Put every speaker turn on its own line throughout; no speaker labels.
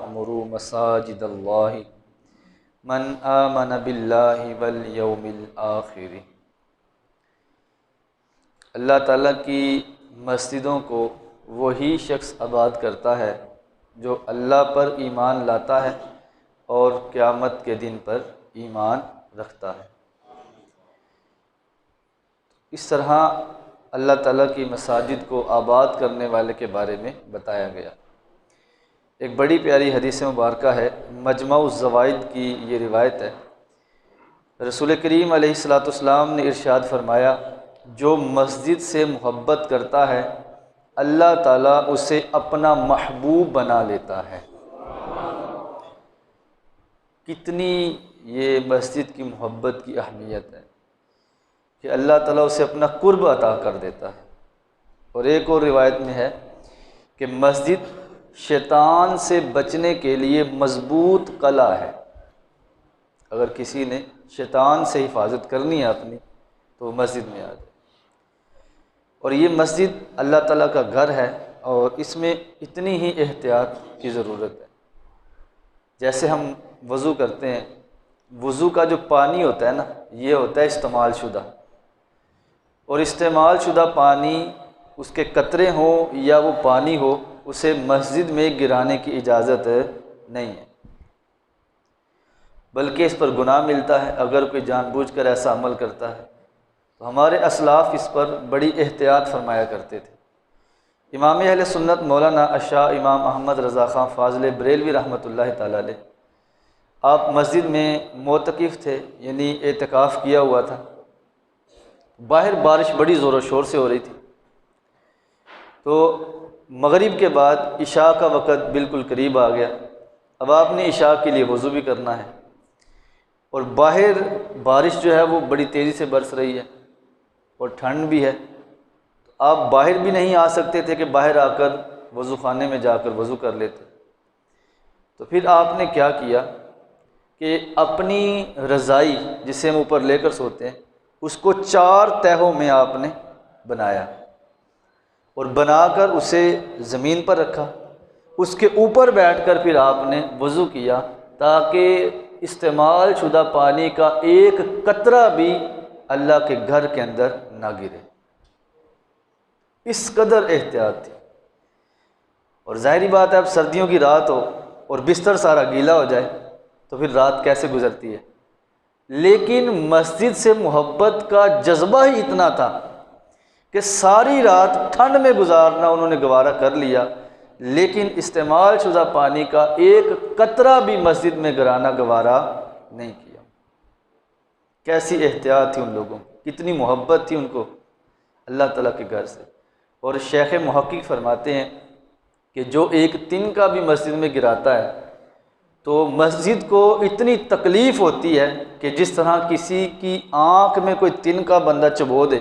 یعمروا مساجد اللہ من آمن باللہ والیوم الآخر۔ اللہ تعالیٰ کی مسجدوں کو وہی شخص آباد کرتا ہے جو اللہ پر ایمان لاتا ہے اور قیامت کے دن پر ایمان رکھتا ہے۔ اس طرح اللہ تعالیٰ کی مساجد کو آباد کرنے والے کے بارے میں بتایا گیا۔ ایک بڑی پیاری حدیث مبارکہ ہے، مجمع الزوائد کی یہ روایت ہے۔ رسول کریم علیہ الصلوۃ والسلام نے ارشاد فرمایا، جو مسجد سے محبت کرتا ہے اللہ تعالیٰ اسے اپنا محبوب بنا لیتا ہے۔ کتنی یہ مسجد کی محبت کی اہمیت ہے کہ اللہ تعالیٰ اسے اپنا قرب عطا کر دیتا ہے۔ اور ایک اور روایت میں ہے کہ مسجد شیطان سے بچنے کے لیے مضبوط قلعہ ہے۔ اگر کسی نے شیطان سے حفاظت کرنی ہے اپنی تو وہ مسجد میں آ جائے۔ اور یہ مسجد اللہ تعالیٰ کا گھر ہے اور اس میں اتنی ہی احتیاط کی ضرورت ہے۔ جیسے ہم وضو کرتے ہیں، وضو کا جو پانی ہوتا ہے نا، یہ ہوتا ہے استعمال شدہ، اور استعمال شدہ پانی اس کے قطرے ہوں یا وہ پانی ہو، اسے مسجد میں گرانے کی اجازت نہیں ہے، بلکہ اس پر گناہ ملتا ہے اگر کوئی جان بوجھ کر ایسا عمل کرتا ہے۔ تو ہمارے اسلاف اس پر بڑی احتیاط فرمایا کرتے تھے۔ امام اہل سنت مولانا الشاہ امام احمد رضا خان فاضل بریلوی رحمۃ اللہ تعالیٰ علیہ، آپ مسجد میں معتکف تھے، یعنی اعتکاف کیا ہوا تھا۔ باہر بارش بڑی زور و شور سے ہو رہی تھی، تو مغرب کے بعد عشاء کا وقت بالکل قریب آ گیا۔ اب آپ نے عشاء کے لیے وضو بھی کرنا ہے، اور باہر بارش جو ہے وہ بڑی تیزی سے برس رہی ہے اور ٹھنڈ بھی ہے، تو آپ باہر بھی نہیں آ سکتے تھے کہ باہر آ کر وضو خانے میں جا کر وضو کر لیتے۔ تو پھر آپ نے کیا کیا کہ اپنی رضائی جسے ہم اوپر لے کر سوتے ہیں، اس کو 4 تہوں میں آپ نے بنایا، اور بنا کر اسے زمین پر رکھا، اس کے اوپر بیٹھ کر پھر آپ نے وضو کیا تاکہ استعمال شدہ پانی کا ایک قطرہ بھی اللہ کے گھر کے اندر نہ گرے۔ اس قدر احتیاط تھی۔ اور ظاہری بات ہے اب سردیوں کی رات ہو اور بستر سارا گیلا ہو جائے تو پھر رات کیسے گزرتی ہے، لیکن مسجد سے محبت کا جذبہ ہی اتنا تھا کہ ساری رات ٹھنڈ میں گزارنا انہوں نے گوارا کر لیا، لیکن استعمال شدہ پانی کا ایک قطرہ بھی مسجد میں گرانا گوارا نہیں کیا۔ کیسی احتیاط تھی ان لوگوں، کتنی محبت تھی ان کو اللہ تعالیٰ کے گھر سے۔ اور شیخ محقق فرماتے ہیں کہ جو ایک تن کا بھی مسجد میں گراتا ہے تو مسجد کو اتنی تکلیف ہوتی ہے کہ جس طرح کسی کی آنکھ میں کوئی تن کا بندہ چبو دے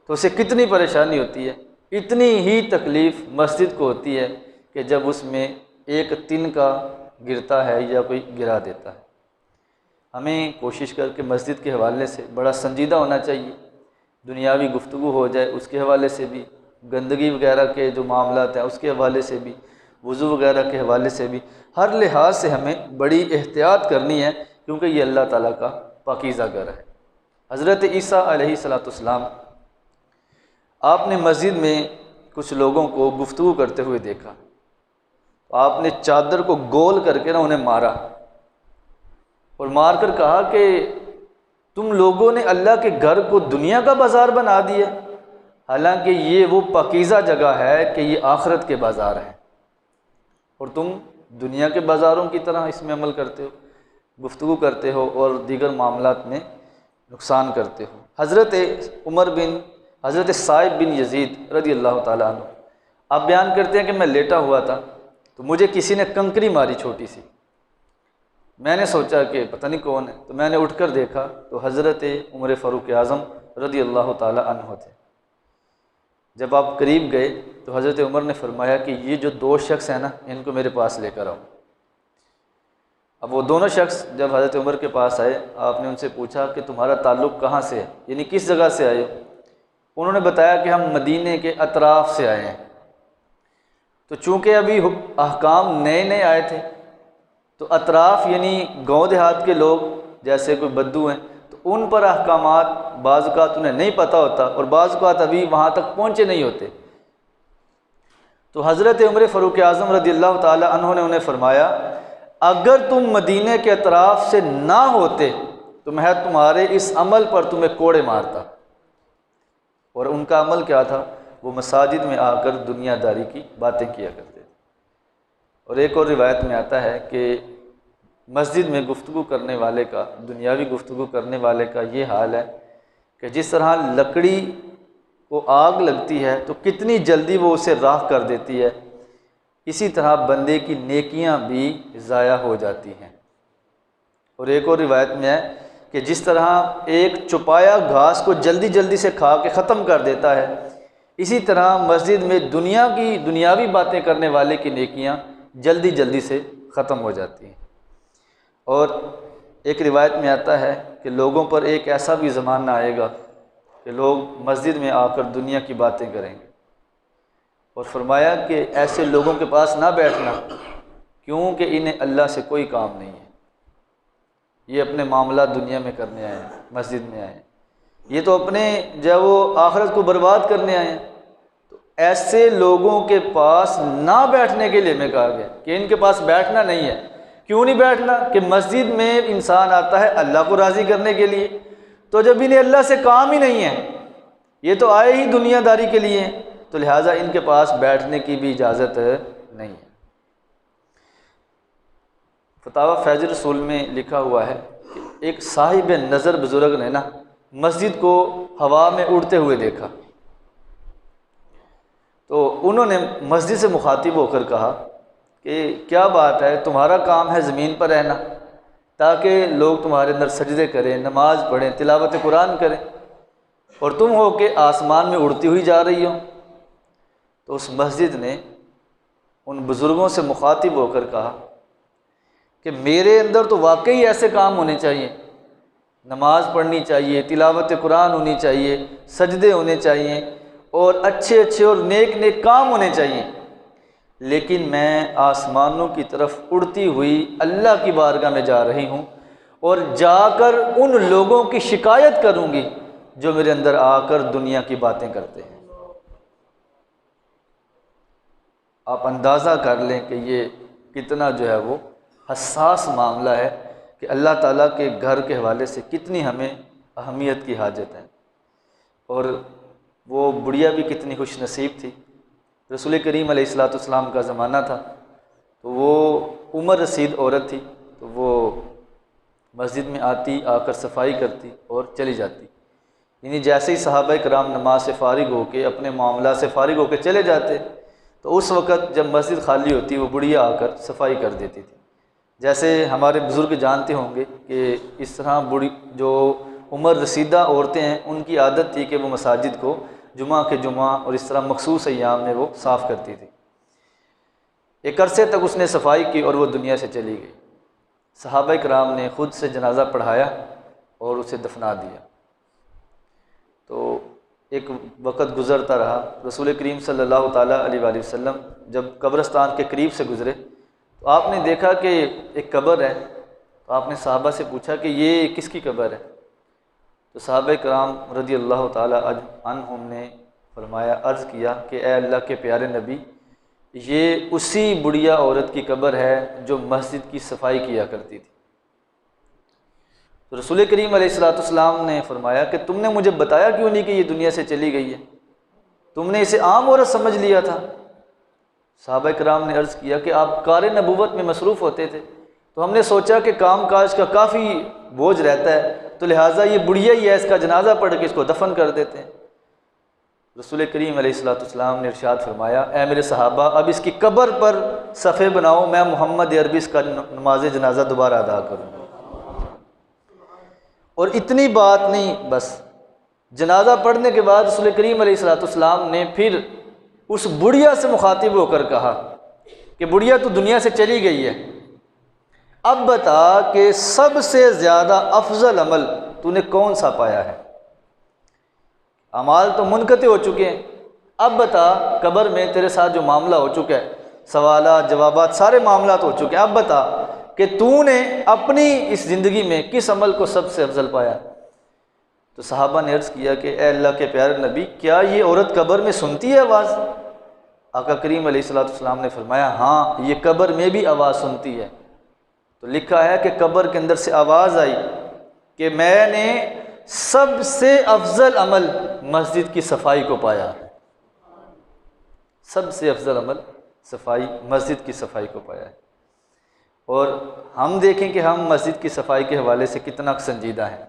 تو اسے کتنی پریشانی ہوتی ہے، اتنی ہی تکلیف مسجد کو ہوتی ہے کہ جب اس میں ایک تن کا گرتا ہے یا کوئی گرا دیتا ہے۔ ہمیں کوشش کر کے مسجد کے حوالے سے بڑا سنجیدہ ہونا چاہیے، دنیاوی گفتگو ہو جائے اس کے حوالے سے بھی، گندگی وغیرہ کے جو معاملات ہیں اس کے حوالے سے بھی، وضو وغیرہ کے حوالے سے بھی، ہر لحاظ سے ہمیں بڑی احتیاط کرنی ہے، کیونکہ یہ اللہ تعالیٰ کا پاکیزہ گھر ہے۔ حضرت عیسیٰ علیہ الصلوۃ والسلام، آپ نے مسجد میں کچھ لوگوں کو گفتگو کرتے ہوئے دیکھا، تو آپ نے چادر کو گول کر کے انہیں مارا، اور مار کر کہا کہ تم لوگوں نے اللہ کے گھر کو دنیا کا بازار بنا دیا، حالانکہ یہ وہ پاکیزہ جگہ ہے کہ یہ آخرت کے بازار ہے، اور تم دنیا کے بازاروں کی طرح اس میں عمل کرتے ہو، گفتگو کرتے ہو اور دیگر معاملات میں نقصان کرتے ہو۔ حضرت صائب بن یزید رضی اللہ تعالیٰ عنہ، آپ بیان کرتے ہیں کہ میں لیٹا ہوا تھا تو مجھے کسی نے کنکری ماری چھوٹی سی، میں نے سوچا کہ پتہ نہیں کون ہے، تو میں نے اٹھ کر دیکھا تو حضرت عمر فاروق اعظم رضی اللہ تعالیٰ عنہ تھے۔ جب آپ قریب گئے تو حضرت عمر نے فرمایا کہ یہ جو 2 شخص ہیں نا، ان کو میرے پاس لے کر آؤ۔ اب وہ دونوں شخص جب حضرت عمر کے پاس آئے، آپ نے ان سے پوچھا کہ تمہارا تعلق کہاں سے ہے، یعنی کس جگہ سے آئے ہو؟ انہوں نے بتایا کہ ہم مدینے کے اطراف سے آئے ہیں۔ تو چونکہ ابھی احکام نئے نئے آئے تھے تو اطراف یعنی گاؤں دیہات کے لوگ جیسے کوئی بدو ہیں تو ان پر احکامات بعض اوقات انہیں نہیں پتہ ہوتا اور بعض اوقات ابھی وہاں تک پہنچے نہیں ہوتے۔ تو حضرت عمر فاروق اعظم رضی اللہ تعالی عنہ نے انہیں فرمایا اگر تم مدینے کے اطراف سے نہ ہوتے تو میں تمہارے اس عمل پر تمہیں کوڑے مارتا۔ اور ان کا عمل کیا تھا؟ وہ مساجد میں آ کر دنیا داری کی باتیں کیا کرتے تھے۔ اور ایک اور روایت میں آتا ہے کہ مسجد میں گفتگو کرنے والے کا، دنیاوی گفتگو کرنے والے کا یہ حال ہے کہ جس طرح لکڑی کو آگ لگتی ہے تو کتنی جلدی وہ اسے راکھ کر دیتی ہے، اسی طرح بندے کی نیکیاں بھی ضائع ہو جاتی ہیں۔ اور ایک اور روایت میں ہے کہ جس طرح ایک چپایا گھاس کو جلدی جلدی سے کھا کے ختم کر دیتا ہے، اسی طرح مسجد میں دنیاوی باتیں کرنے والے کی نیکیاں جلدی جلدی سے ختم ہو جاتی ہیں۔ اور ایک روایت میں آتا ہے کہ لوگوں پر ایک ایسا بھی زمانہ آئے گا کہ لوگ مسجد میں آ کر دنیا کی باتیں کریں گے، اور فرمایا کہ ایسے لوگوں کے پاس نہ بیٹھنا کیونکہ انہیں اللہ سے کوئی کام نہیں ہے، یہ اپنے معاملات دنیا میں کرنے آئے ہیں، مسجد میں آئے ہیں، یہ تو اپنے جو وہ آخرت کو برباد کرنے آئے ہیں۔ تو ایسے لوگوں کے پاس نہ بیٹھنے کے لیے میں کہا گیا کہ ان کے پاس بیٹھنا نہیں ہے۔ کیوں نہیں بیٹھنا؟ کہ مسجد میں انسان آتا ہے اللہ کو راضی کرنے کے لیے، تو جب انہیں اللہ سے کام ہی نہیں ہے، یہ تو آئے ہی دنیا داری کے لیے ہیں، تو لہٰذا ان کے پاس بیٹھنے کی بھی اجازت نہیں ہے۔ فتاوی فیض رسول میں لکھا ہوا ہے کہ ایک صاحب نظر بزرگ نے مسجد کو ہوا میں اڑتے ہوئے دیکھا، تو انہوں نے مسجد سے مخاطب ہو کر کہا کہ کیا بات ہے، تمہارا کام ہے زمین پر رہنا تاکہ لوگ تمہارے اندر سجدے کریں، نماز پڑھیں، تلاوت قرآن کریں، اور تم ہو کہ آسمان میں اڑتی ہوئی جا رہی ہو۔ تو اس مسجد نے ان بزرگوں سے مخاطب ہو کر کہا کہ میرے اندر تو واقعی ایسے کام ہونے چاہیے، نماز پڑھنی چاہیے، تلاوت قرآن ہونی چاہیے، سجدے ہونے چاہیے، اور اچھے اچھے اور نیک نیک کام ہونے چاہیے، لیکن میں آسمانوں کی طرف اڑتی ہوئی اللہ کی بارگاہ میں جا رہی ہوں، اور جا کر ان لوگوں کی شکایت کروں گی جو میرے اندر آ کر دنیا کی باتیں کرتے ہیں۔ آپ اندازہ کر لیں کہ یہ کتنا جو ہے وہ حساس معاملہ ہے کہ اللہ تعالیٰ کے گھر کے حوالے سے کتنی ہمیں اہمیت کی حاجت ہے۔ اور وہ بڑھیا بھی کتنی خوش نصیب تھی، رسول کریم علیہ السلام کا زمانہ تھا، تو وہ عمر رسید عورت تھی، تو وہ مسجد میں آتی، آ کر صفائی کرتی اور چلی جاتی، یعنی جیسے ہی صحابہ کرام نماز سے فارغ ہو کے اپنے معاملات سے فارغ ہو کے چلے جاتے تو اس وقت جب مسجد خالی ہوتی وہ بڑھیا آ کر صفائی کر دیتی تھی۔ جیسے ہمارے بزرگ جانتے ہوں گے کہ اس طرح بڑی جو عمر رسیدہ عورتیں ہیں ان کی عادت تھی کہ وہ مساجد کو جمعہ کے جمعہ اور اس طرح مخصوص ایام میں وہ صاف کرتی تھی۔ ایک عرصے تک اس نے صفائی کی اور وہ دنیا سے چلی گئی۔ صحابہ کرام نے خود سے جنازہ پڑھایا اور اسے دفنا دیا۔ تو ایک وقت گزرتا رہا، رسول کریم صلی اللہ تعالیٰ علیہ وآلہ وسلم جب قبرستان کے قریب سے گزرے تو آپ نے دیکھا کہ ایک قبر ہے، تو آپ نے صحابہ سے پوچھا کہ یہ کس کی قبر ہے؟ تو صحابہ کرام رضی اللہ تعالیٰ عنہم نے فرمایا، عرض کیا کہ اے اللہ کے پیارے نبی، یہ اسی بڑھیا عورت کی قبر ہے جو مسجد کی صفائی کیا کرتی تھی۔ تو رسول کریم علیہ السلام نے فرمایا کہ تم نے مجھے بتایا کیوں نہیں کہ یہ دنیا سے چلی گئی ہے؟ تم نے اسے عام عورت سمجھ لیا تھا۔ صحابہ کرام نے عرض کیا کہ آپ کار نبوت میں مصروف ہوتے تھے، تو ہم نے سوچا کہ کام کاج کا کافی بوجھ رہتا ہے، تو لہٰذا یہ بڑھیا ہی ہے، اس کا جنازہ پڑھ کے اس کو دفن کر دیتے ہیں۔ رسول کریم علیہ السلام نے ارشاد فرمایا، اے میرے صحابہ، اب اس کی قبر پر صفحے بناؤ، میں محمد عربی اس کا نماز جنازہ دوبارہ ادا کروں۔ اور اتنی بات نہیں، بس جنازہ پڑھنے کے بعد رسول کریم علیہ السلام نے پھر اس بڑھیا سے مخاطب ہو کر کہا کہ بڑھیا تو دنیا سے چلی گئی ہے، اب بتا کہ سب سے زیادہ افضل عمل تو نے کون سا پایا ہے؟ اعمال تو منقطع ہو چکے ہیں، اب بتا قبر میں تیرے ساتھ جو معاملہ ہو چکا ہے، سوالات جوابات سارے معاملات ہو چکے ہیں، اب بتا کہ تو نے اپنی اس زندگی میں کس عمل کو سب سے افضل پایا؟ تو صحابہ نے عرض کیا کہ اے اللہ کے پیارے نبی، کیا یہ عورت قبر میں سنتی ہے آواز؟ آقا کریم علیہ الصلوۃ والسلام نے فرمایا ہاں، یہ قبر میں بھی آواز سنتی ہے۔ تو لکھا ہے کہ قبر کے اندر سے آواز آئی کہ میں نے سب سے افضل عمل مسجد کی صفائی کو پایا، سب سے افضل عمل صفائی، مسجد کی صفائی کو پایا ہے۔ اور ہم دیکھیں کہ ہم مسجد کی صفائی کے حوالے سے کتنا سنجیدہ ہیں،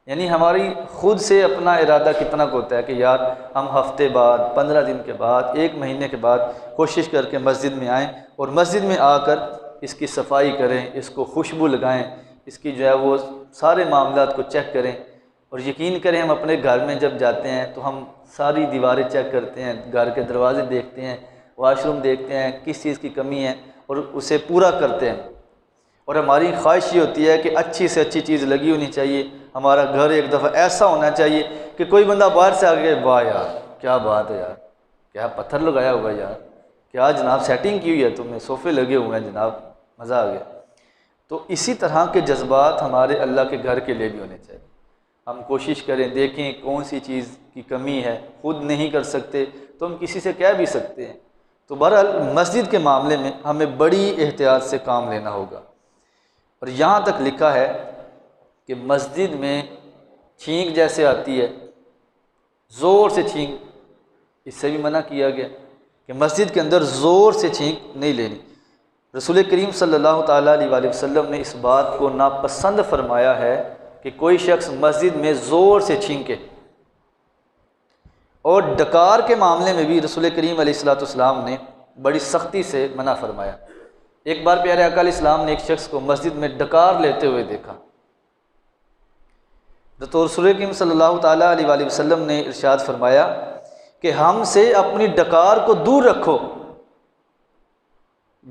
یعنی ہماری خود سے اپنا ارادہ کتنا ہوتا ہے کہ یار ہم ہفتے بعد، 15 دن کے بعد، 1 مہینے کے بعد کوشش کر کے مسجد میں آئیں اور مسجد میں آ کر اس کی صفائی کریں، اس کو خوشبو لگائیں، اس کی جو ہے وہ سارے معاملات کو چیک کریں۔ اور یقین کریں ہم اپنے گھر میں جب جاتے ہیں تو ہم ساری دیواریں چیک کرتے ہیں، گھر کے دروازے دیکھتے ہیں، واش روم دیکھتے ہیں، کس چیز کی کمی ہے اور اسے پورا کرتے ہیں۔ اور ہماری خواہش یہ ہوتی ہے کہ اچھی سے اچھی چیز لگی ہونی چاہیے، ہمارا گھر ایک دفعہ ایسا ہونا چاہیے کہ کوئی بندہ باہر سے آگے، واہ یار کیا بات ہے یار، کیا پتھر لگایا ہوا ہے یار، کیا جناب سیٹنگ کی ہوئی ہے تم نے، صوفے لگے ہوئے ہیں جناب، مزہ آ گیا۔ تو اسی طرح کے جذبات ہمارے اللہ کے گھر کے لیے بھی ہونے چاہیے۔ ہم کوشش کریں، دیکھیں کون سی چیز کی کمی ہے، خود نہیں کر سکتے تو ہم کسی سے کہہ بھی سکتے ہیں۔ تو بہرحال مسجد کے معاملے میں ہمیں بڑی احتیاط سے کام لینا ہوگا۔ اور یہاں تک لکھا ہے کہ مسجد میں چھینک جیسے آتی ہے، زور سے چھینک، اس سے بھی منع کیا گیا کہ مسجد کے اندر زور سے چھینک نہیں لینی۔ رسول کریم صلی اللہ تعالیٰ علیہ وآلہ وسلم نے اس بات کو ناپسند فرمایا ہے کہ کوئی شخص مسجد میں زور سے چھینکے۔ اور ڈکار کے معاملے میں بھی رسول کریم علیہ الصلوۃ والسلام نے بڑی سختی سے منع فرمایا۔ ایک بار پیارے آقا علیہ السلام نے ایک شخص کو مسجد میں ڈکار لیتے ہوئے دیکھا، تو رسول کریم صلی اللہ تعالیٰ علیہ وآلہ وسلم نے ارشاد فرمایا کہ ہم سے اپنی ڈکار کو دور رکھو۔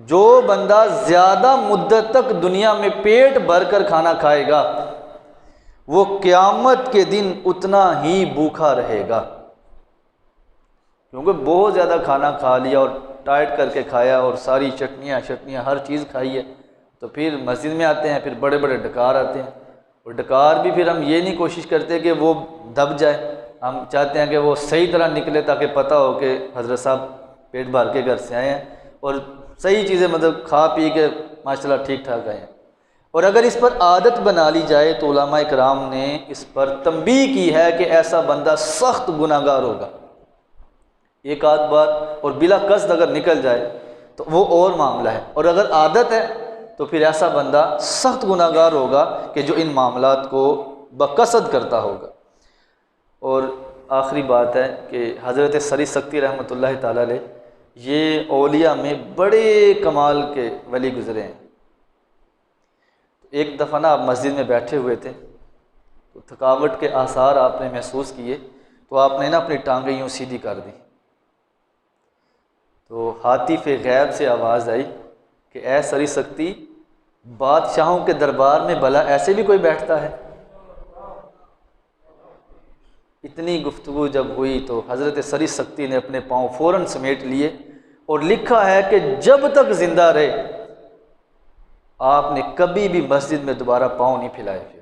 جو بندہ زیادہ مدت تک دنیا میں پیٹ بھر کر کھانا کھائے گا وہ قیامت کے دن اتنا ہی بھوکا رہے گا، کیونکہ بہت زیادہ کھانا کھا لیا اور ٹائٹ کر کے کھایا اور ساری چٹنیاں ہر چیز کھائی ہے، تو پھر مسجد میں آتے ہیں، پھر بڑے بڑے ڈکار آتے ہیں۔ اور ڈکار بھی پھر ہم یہ نہیں کوشش کرتے کہ وہ دب جائے، ہم چاہتے ہیں کہ وہ صحیح طرح نکلے تاکہ پتہ ہو کہ حضرت صاحب پیٹ بھر کے گھر سے آئے ہیں اور صحیح چیزیں مطلب کھا پی کے ماشاءاللہ ٹھیک ٹھاک آئے ہیں۔ اور اگر اس پر عادت بنا لی جائے تو علماء کرام نے اس پر تنبیہ کی ہے کہ ایسا بندہ سخت گناہ گار ہوگا۔ ایک آدھ بار اور بلا قصد اگر نکل جائے تو وہ اور معاملہ ہے، اور اگر عادت ہے تو پھر ایسا بندہ سخت گناہ گار ہوگا کہ جو ان معاملات کو بقصد کرتا ہوگا۔ اور آخری بات ہے کہ حضرت سری سکتی رحمۃ اللہ تعالیٰ علیہ یہ اولیاء میں بڑے کمال کے ولی گزرے ہیں۔ ایک دفعہ نا آپ مسجد میں بیٹھے ہوئے تھے تو تھکاوٹ کے آثار آپ نے محسوس کیے، تو آپ نے نا اپنی ٹانگیں یوں سیدھی کر دی، تو ہاتف غیب سے آواز آئی کہ اے سری سکتی، بادشاہوں کے دربار میں بھلا ایسے بھی کوئی بیٹھتا ہے؟ اتنی گفتگو جب ہوئی تو حضرت سری سکتی نے اپنے پاؤں فوراً سمیٹ لیے، اور لکھا ہے کہ جب تک زندہ رہے آپ نے کبھی بھی مسجد میں دوبارہ پاؤں نہیں پھیلائے، پھر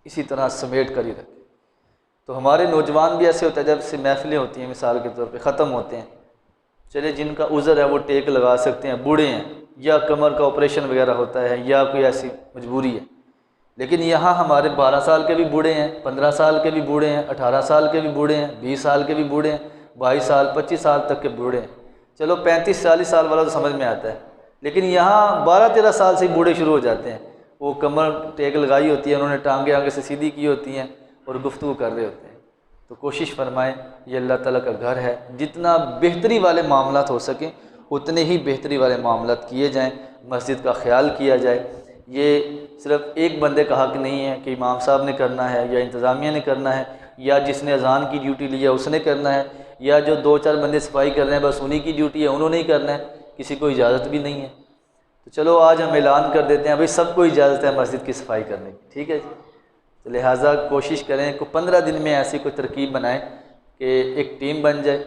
اسی طرح سمیٹ کر ہی رکھے۔ تو ہمارے نوجوان بھی ایسے ہوتا ہے، جب سے محفلیں ہوتی ہیں مثال کے طور پہ ختم ہوتے ہیں، چلے جن کا عذر ہے وہ ٹیک لگا سکتے ہیں، بوڑھے ہیں یا کمر کا آپریشن وغیرہ ہوتا ہے یا کوئی ایسی مجبوری ہے، لیکن یہاں ہمارے 12 سال کے بھی بوڑھے ہیں، 15 سال کے بھی بوڑھے ہیں، 18 سال کے بھی بوڑھے ہیں، 20 سال کے بھی بوڑھے ہیں، 22 سال 25 سال تک کے بوڑھے ہیں۔ چلو 35 40 سال والا تو سمجھ میں آتا ہے، لیکن یہاں 12 13 سال سے ہی بوڑھے شروع ہو جاتے ہیں، وہ کمر ٹیک لگائی ہوتی ہے، انہوں نے ٹانگیں آگے سے سیدھی کی ہوتی ہیں اور گفتگو کر رہے ہوتے ہیں۔ تو کوشش فرمائیں، یہ اللہ تعالیٰ کا گھر ہے، جتنا بہتری والے معاملات ہو سکیں اتنے ہی بہتری والے معاملات کیے جائیں، مسجد کا خیال کیا جائے۔ یہ صرف ایک بندے کا حق نہیں ہے کہ امام صاحب نے کرنا ہے یا انتظامیہ نے کرنا ہے یا جس نے اذان کی ڈیوٹی لی ہے اس نے کرنا ہے یا جو 2 4 بندے صفائی کر رہے ہیں بس انہی کی ڈیوٹی ہے، انہوں نے ہی کرنا ہے، کسی کو اجازت بھی نہیں ہے۔ تو چلو آج ہم اعلان کر دیتے ہیں بھائی سب کو اجازت ہے مسجد کی صفائی کرنے کی، ٹھیک ہے جی؟ تو لہٰذا کوشش کریں کہ 15 دن میں ایسی کوئی ترکیب بنائیں کہ ایک ٹیم بن جائے،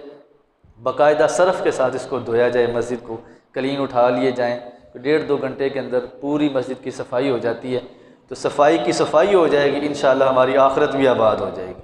باقاعدہ صرف کے ساتھ اس کو دھویا جائے، مسجد کو کلین اٹھا لیے جائیں، 1.5 2 گھنٹے کے اندر پوری مسجد کی صفائی ہو جاتی ہے، تو صفائی کی صفائی ہو جائے گی، انشاءاللہ ہماری آخرت بھی آباد ہو جائے گی۔